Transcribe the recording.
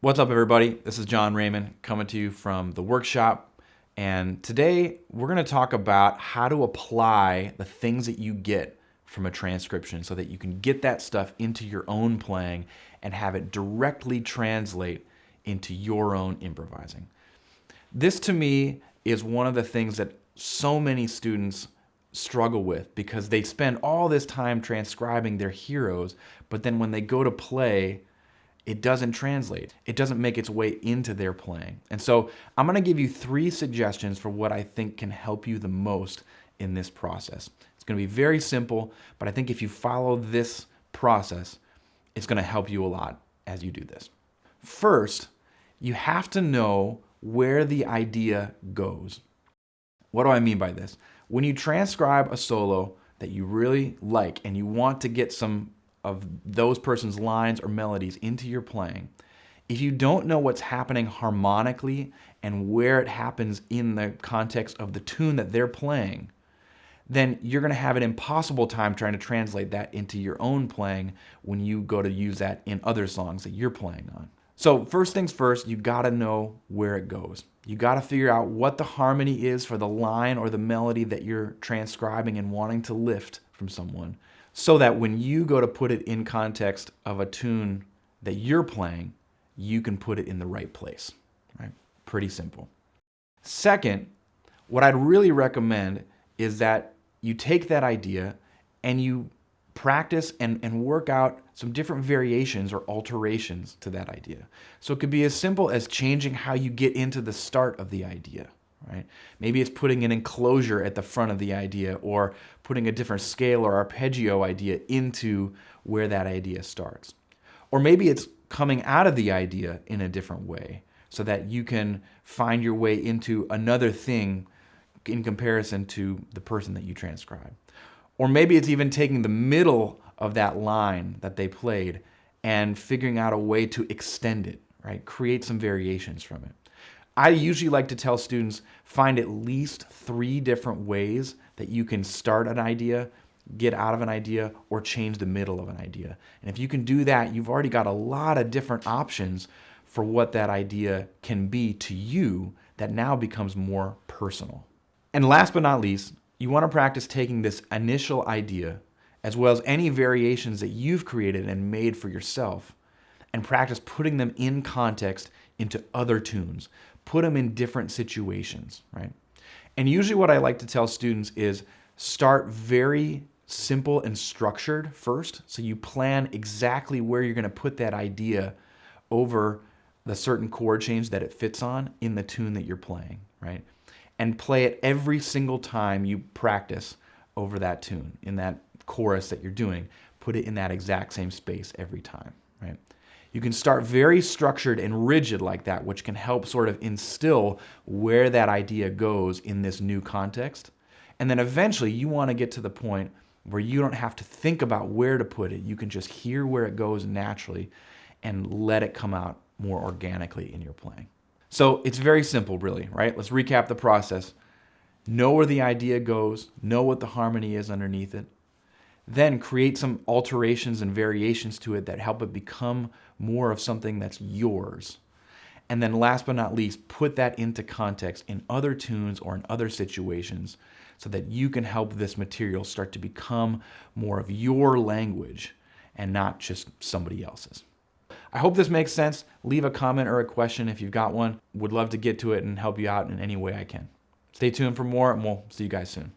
What's up, everybody? This is John Raymond coming to you from the workshop. And today we're going to talk about how to apply the things that you get from a transcription so that you can get that stuff into your own playing and have it directly translate into your own improvising. This to me is one of the things that so many students struggle with because they spend all this time transcribing their heroes, but then when they go to play, it doesn't translate. It doesn't make its way into their playing. And so I'm going to give you 3 suggestions for what I think can help you the most in this process. It's going to be very simple, but I think if you follow this process, it's going to help you a lot as you do this. First, you have to know where the idea goes. What do I mean by this? When you transcribe a solo that you really like and you want to get some of those person's lines or melodies into your playing, if you don't know what's happening harmonically and where it happens in the context of the tune that they're playing, then you're going to have an impossible time trying to translate that into your own playing when you go to use that in other songs that you're playing on. So first things first, you got to know where it goes. You got to figure out what the harmony is for the line or the melody that you're transcribing and wanting to lift from someone, so that when you go to put it in context of a tune that you're playing, you can put it in the right place, right? Pretty simple. Second, what I'd really recommend is that you take that idea and you practice and work out some different variations or alterations to that idea. So it could be as simple as changing how you get into the start of the idea. Right? Maybe it's putting an enclosure at the front of the idea or putting a different scale or arpeggio idea into where that idea starts. Or maybe it's coming out of the idea in a different way so that you can find your way into another thing in comparison to the person that you transcribe. Or maybe it's even taking the middle of that line that they played and figuring out a way to extend it, right? Create some variations from it. I usually like to tell students, find at least 3 different ways that you can start an idea, get out of an idea, or change the middle of an idea. And if you can do that, you've already got a lot of different options for what that idea can be to you that now becomes more personal. And last but not least, you want to practice taking this initial idea, as well as any variations that you've created and made for yourself, and practice putting them in context into other tunes. Put them in different situations, right? And usually what I like to tell students is start very simple and structured first. So you plan exactly where you're going to put that idea over the certain chord change that it fits on in the tune that you're playing, right? And play it every single time you practice over that tune, in that chorus that you're doing. Put it in that exact same space every time, right? You can start very structured and rigid like that, which can help sort of instill where that idea goes in this new context. And then eventually you want to get to the point where you don't have to think about where to put it. You can just hear where it goes naturally and let it come out more organically in your playing. So it's very simple, really, right? Let's recap the process. Know where the idea goes, know what the harmony is underneath it. Then create some alterations and variations to it that help it become more of something that's yours. And then last but not least, put that into context in other tunes or in other situations so that you can help this material start to become more of your language and not just somebody else's. I hope this makes sense. Leave a comment or a question if you've got one. Would love to get to it and help you out in any way I can. Stay tuned for more, and we'll see you guys soon.